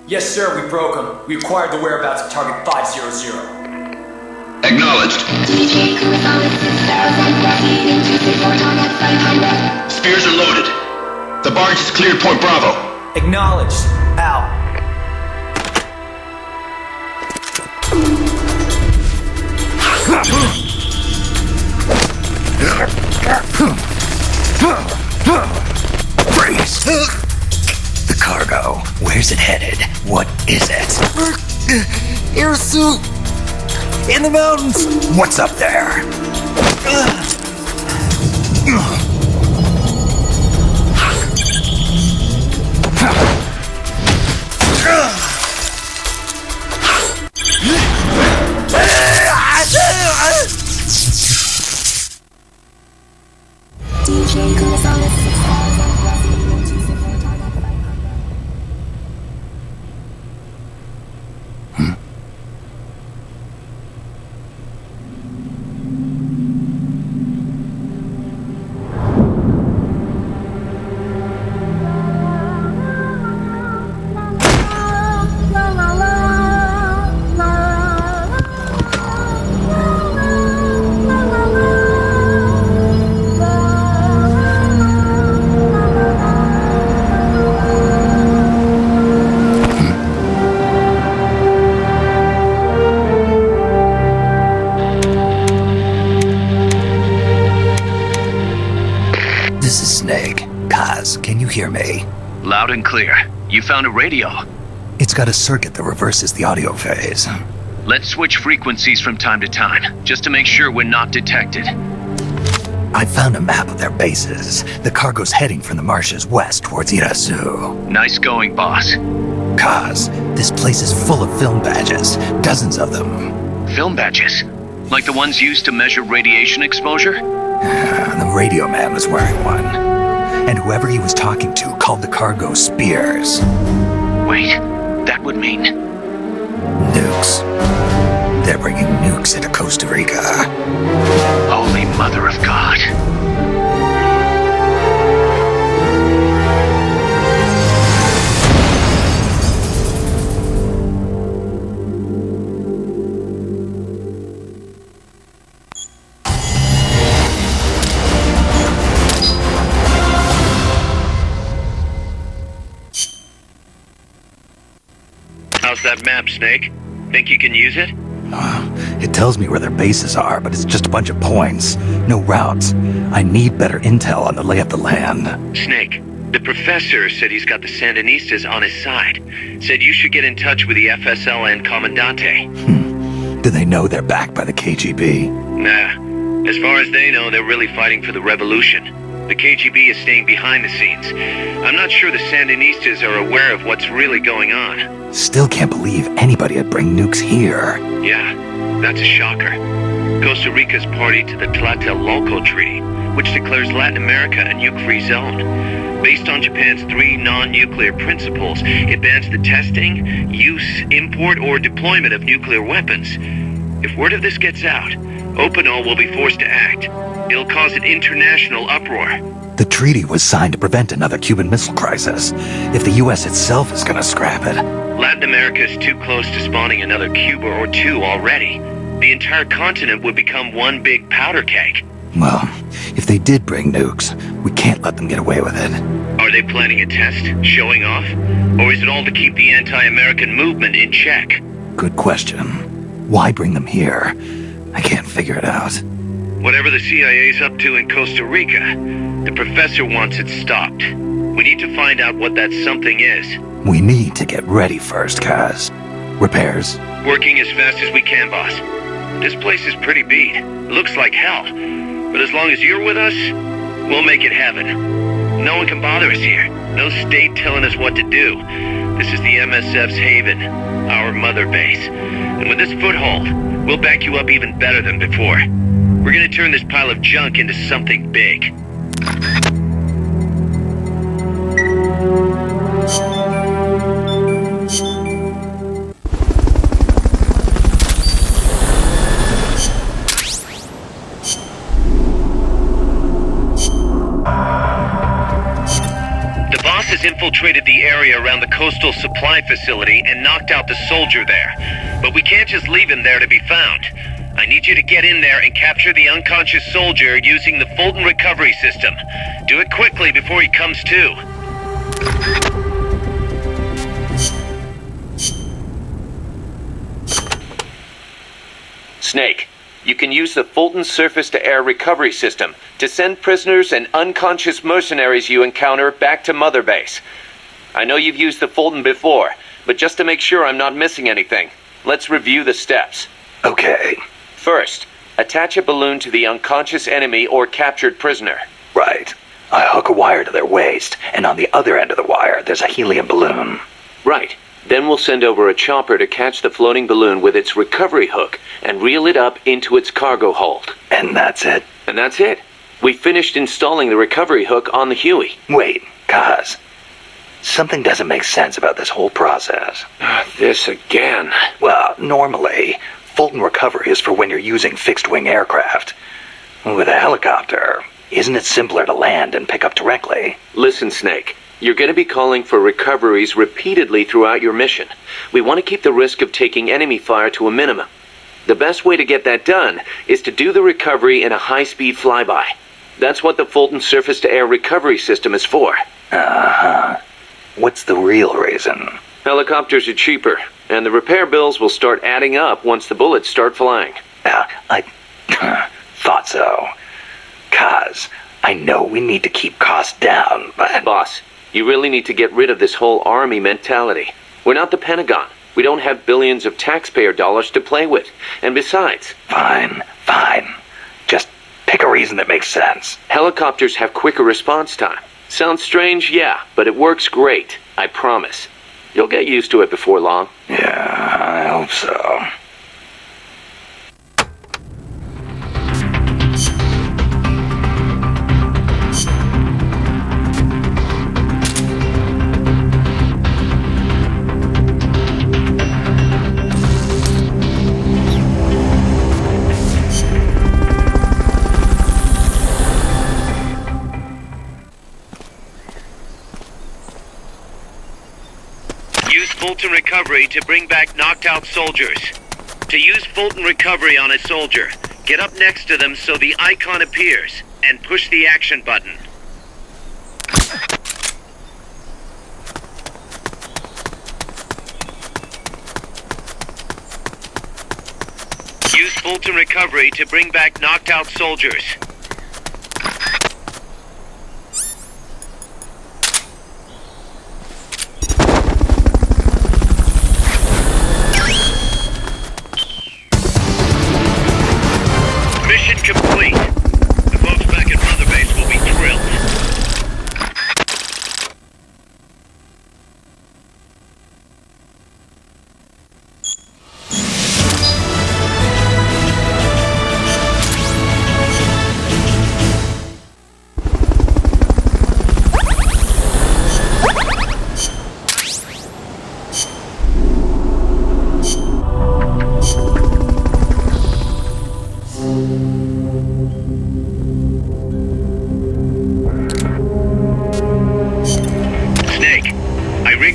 Yes, sir, we broke them. We acquired the whereabouts of target 500. Acknowledged. DJ Kurosawa 6000, proceeding to support on at 500. Spears are loaded. The barge has cleared Point Bravo. Acknowledged. Out. Freeze! The cargo. Where's it headed? What is it? Air suit! In the mountains! What's up there? DJ Kurosawa 6000, proceeding to support on at 500. This is Snake. Kaz, can you hear me? Loud and clear. You found a radio. It's got a circuit that reverses the audio phase. Let's switch frequencies from time to time, just to make sure we're not detected. I found a map of their bases. The cargo's heading from the marshes west towards Irasu. Nice going, boss. Kaz, this place is full of film badges. Dozens of them. Film badges? Like the ones used to measure radiation exposure? The radio man was wearing one. And whoever he was talking to called the cargo Spears. Wait, that would mean... Nukes. They're bringing nukes into Costa Rica. Holy Mother of God. How's that map, Snake? Think you can use it? It tells me where their bases are, but it's just a bunch of points. No routes. I need better intel on the lay of the land. Snake, the professor said he's got the Sandinistas on his side. Said you should get in touch with the FSL and Commandante. Do they know they're backed by the KGB? Nah. As far as they know, they're really fighting for the revolution. The KGB is staying behind the scenes. I'm not sure the Sandinistas are aware of what's really going on. Still can't believe anybody would bring nukes here. Yeah, that's a shocker. Costa Rica's party to the Tlatelolco Treaty, which declares Latin America a nuke-free zone. Based on Japan's 3 non-nuclear principles, it bans the testing, use, import, or deployment of nuclear weapons. If word of this gets out, Opinol will be forced to act. It'll cause an international uproar. The treaty was signed to prevent another Cuban Missile Crisis. If the U.S. itself is gonna scrap it... Latin America is too close to spawning another Cuba or two already. The entire continent would become one big powder keg. Well, if they did bring nukes, we can't let them get away with it. Are they planning a test, showing off? Or is it all to keep the anti-American movement in check? Good question. Why bring them here? I can't figure it out. Whatever the CIA's up to in Costa Rica, the professor wants it stopped. We need to find out what that something is. We need to get ready first, Kaz. Repairs? Working as fast as we can, boss. This place is pretty beat. It looks like hell. But as long as you're with us, we'll make it heaven. No one can bother us here. No state telling us what to do. This is the MSF's haven, our mother base. And with this foothold, we'll back you up even better than before. We're gonna turn this pile of junk into something big. The boss has infiltrated the area around the coastal supply facility and knocked out the soldier there. But we can't just leave him there to be found. I need you to get in there and capture the unconscious soldier using the Fulton recovery system. Do it quickly before he comes to. Snake, you can use the Fulton surface-to-air recovery system to send prisoners and unconscious mercenaries you encounter back to Mother Base. I know you've used the Fulton before, but just to make sure I'm not missing anything, let's review the steps. Okay. First, attach a balloon to the unconscious enemy or captured prisoner. Right. I hook a wire to their waist, and on the other end of the wire, there's a helium balloon. Right. Then we'll send over a chopper to catch the floating balloon with its recovery hook and reel it up into its cargo hold. And that's it? And that's it. We finished installing the recovery hook on the Huey. Wait, Kaz. Something doesn't make sense about this whole process. This again. Well, normally, Fulton recovery is for when you're using fixed-wing aircraft. With a helicopter, isn't it simpler to land and pick up directly? Listen, Snake. You're going to be calling for recoveries repeatedly throughout your mission. We want to keep the risk of taking enemy fire to a minimum. The best way to get that done is to do the recovery in a high-speed flyby. That's what the Fulton surface-to-air recovery system is for. Uh-huh. What's the real reason? Helicopters are cheaper, and the repair bills will start adding up once the bullets start flying. I thought so. Kaz, I know we need to keep costs down, but... Boss, you really need to get rid of this whole army mentality. We're not the Pentagon. We don't have billions of taxpayer dollars to play with. And besides... Fine. Just pick a reason that makes sense. Helicopters have quicker response time. Sounds strange, yeah, but it works great. I promise. You'll get used to it before long. Yeah, I hope so. Use Fulton Recovery to bring back knocked-out soldiers. To use Fulton Recovery on a soldier, get up next to them so the icon appears, and push the action button. Use Fulton Recovery to bring back knocked-out soldiers. Mission complete. The folks back at Mother Base will be thrilled.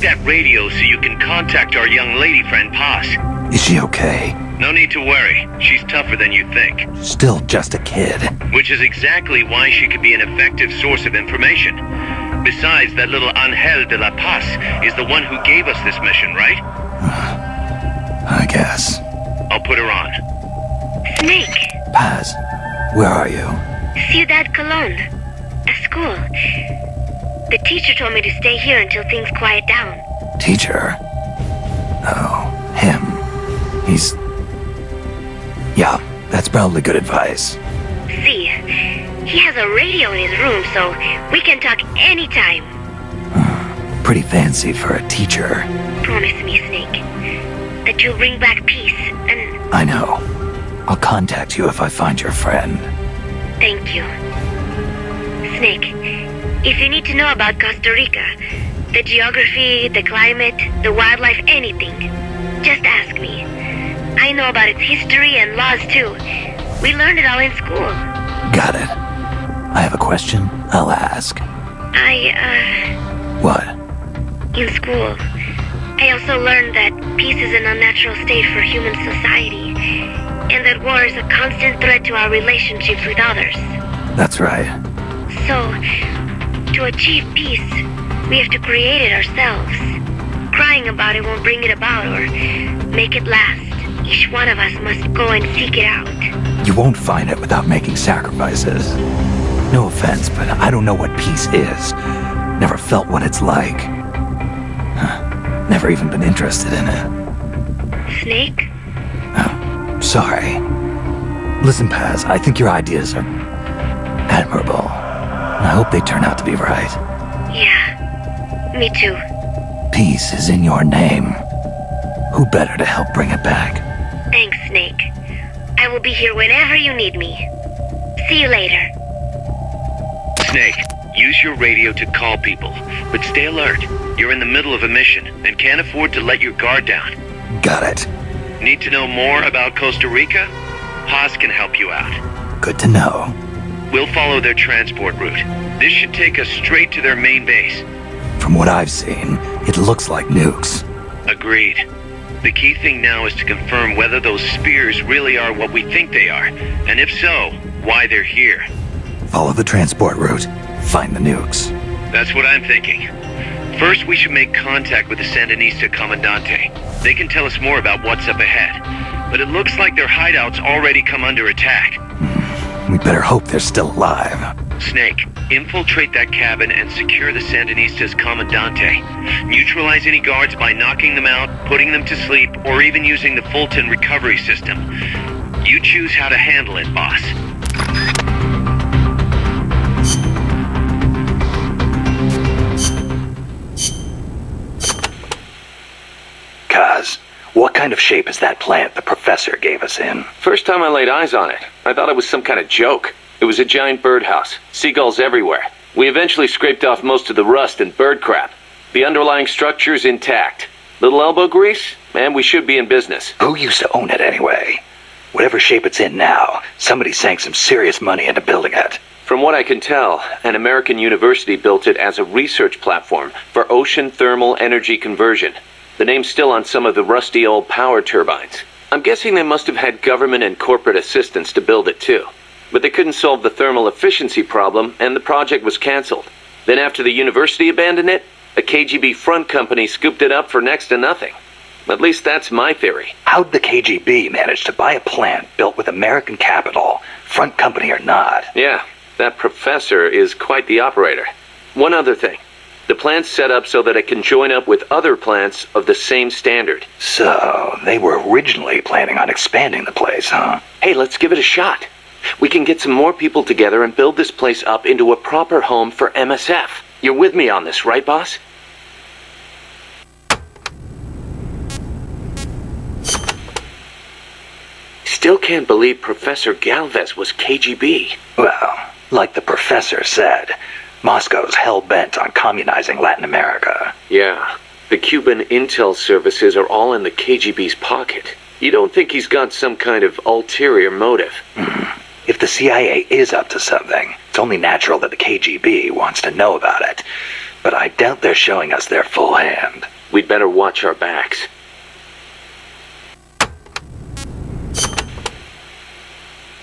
That radio so you can contact our young lady friend Paz. Is she okay? No need to worry. She's tougher than you think. Still just a kid. Which is exactly why she could be an effective source of information. Besides, that little Angel de la Paz is the one who gave us this mission, right? I guess. I'll put her on. Snake, Paz, where are you? Ciudad Colon. A school. The teacher told me to stay here until things quiet down. Teacher? Oh, him. He's... Yeah, that's probably good advice. See, he has a radio in his room, so we can talk anytime. Pretty fancy for a teacher. Promise me, Snake, that you'll bring back peace, and... I know. I'll contact you if I find your friend. Thank you. Snake, if you need to know about Costa Rica, the geography, the climate, the wildlife, anything, just ask me. I know about its history and laws too. We learned it all in school. Got it. I have a question. I'll ask. What? In school, I also learned that peace is an unnatural state for human society, and that war is a constant threat to our relationships with others. That's right. So, to achieve peace, we have to create it ourselves. Crying about it won't bring it about or make it last. Each one of us must go and seek it out. You won't find it without making sacrifices. No offense, but I don't know what peace is. Never felt what it's like. Never even been interested in it. Snake? Oh, sorry. Listen, Paz, I think your ideas are admirable. I hope they turn out to be right. Yeah, me too. Peace is in your name. Who better to help bring it back? Thanks, Snake. I will be here whenever you need me. See you later. Snake, use your radio to call people, but stay alert. You're in the middle of a mission and can't afford to let your guard down. Got it. Need to know more about Costa Rica? Haas can help you out. Good to know. We'll follow their transport route. This should take us straight to their main base. From what I've seen, it looks like Nukes. Agreed. The key thing now is to confirm whether those spears really are what we think they are, and if so, why they're here. Follow the transport route. Find the Nukes. That's what I'm thinking. First, we should make contact with the Sandinista Comandante. They can tell us more about what's up ahead, but it looks like their hideout's already come under attack. We better hope they're still alive. Snake, infiltrate that cabin and secure the Sandinista's Comandante. Neutralize any guards by knocking them out, putting them to sleep, or even using the Fulton recovery system. You choose how to handle it, boss. Kaz, what kind of shape is that plant the professor gave us in? First time I laid eyes on it, I thought it was some kind of joke. It was a giant birdhouse, seagulls everywhere. We eventually scraped off most of the rust and bird crap. The underlying structure's intact. Little elbow grease, and we should be in business. Who used to own it anyway? Whatever shape it's in now, somebody sank some serious money into building it. From what I can tell, an American university built it as a research platform for ocean thermal energy conversion. The name's still on some of the rusty old power turbines. I'm guessing they must have had government and corporate assistance to build it too. But they couldn't solve the thermal efficiency problem, and the project was canceled. Then after the university abandoned it, a KGB front company scooped it up for next to nothing. At least that's my theory. How'd the KGB manage to buy a plant built with American capital, front company or not? Yeah, that professor is quite the operator. One other thing. The plant's set up so that it can join up with other plants of the same standard. So, they were originally planning on expanding the place, huh? Hey, let's give it a shot. We can get some more people together and build this place up into a proper home for MSF. You're with me on this, right, boss? Still can't believe Professor Galvez was KGB. Well, like the professor said, Moscow's hell-bent on communizing Latin America. Yeah, the Cuban intel services are all in the KGB's pocket. You don't think he's got some kind of ulterior motive? If the CIA is up to something, it's only natural that the KGB wants to know about it. But I doubt they're showing us their full hand. We'd better watch our backs.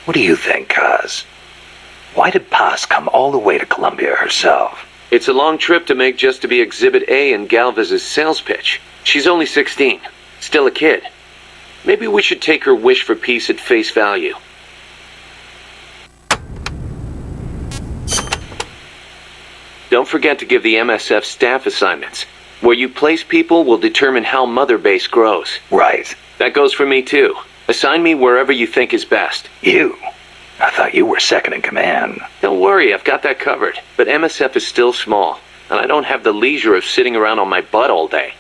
What do you think, Kaz? Why did Paz come all the way to Colombia herself? It's a long trip to make just to be Exhibit A in Galvez's sales pitch. She's only 16, still a kid. Maybe we should take her wish for peace at face value. Don't forget to give the MSF staff assignments. Where you place people will determine how Mother Base grows. Right. That goes for me too. Assign me wherever you think is best. You? I thought you were second in command. Don't worry, I've got that covered. But MSF is still small, and I don't have the leisure of sitting around on my butt all day.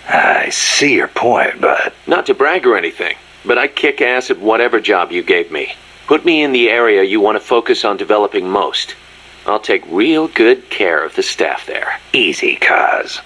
I see your point, but... Not to brag or anything, but I kick ass at whatever job you gave me. Put me in the area you want to focus on developing most. I'll take real good care of the staff there. Easy, Kaz.